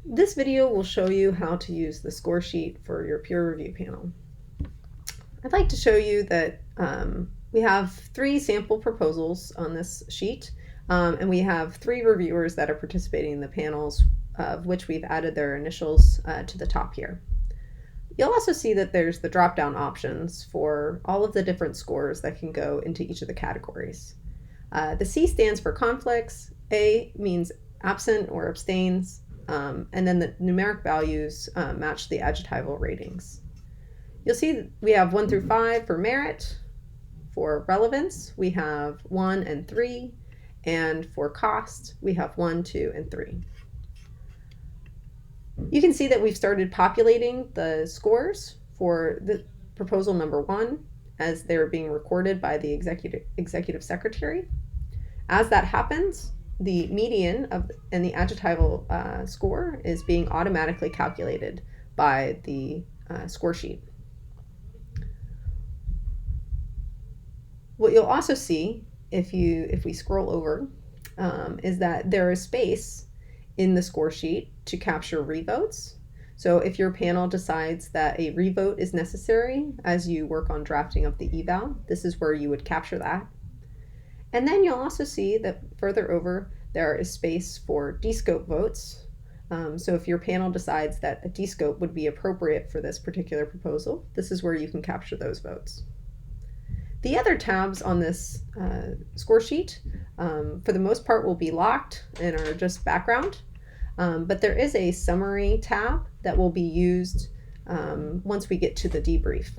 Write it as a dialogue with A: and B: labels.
A: This video will show you how to use the score sheet for your peer review panel. I'd like to show you that we have 3 sample proposals on this sheet, and we have 3 reviewers that are participating in the panels, of which we've added their initials to the top here. You'll also see that there's the drop-down options for all of the different scores that can go into each of the categories. The C stands for conflicts, A means absent or abstains, and then the numeric values match the adjectival ratings. You'll see we have 1 through 5 for merit. For relevance, we have 1 and 3. And for cost, we have 1, 2, and 3. You can see that we've started populating the scores for the proposal number 1 as they're being recorded by the executive secretary. As that happens, the median and the adjectival score is being automatically calculated by the score sheet. What you'll also see if we scroll over is that there is space in the score sheet to capture revotes. So if your panel decides that a revote is necessary as you work on drafting of the eval, this is where you would capture that. And then you'll also see that further over there is space for descope votes. So if your panel decides that a descope would be appropriate for this particular proposal, this is where you can capture those votes. The other tabs on this score sheet, for the most part, will be locked and are just background. But there is a summary tab that will be used once we get to the debrief.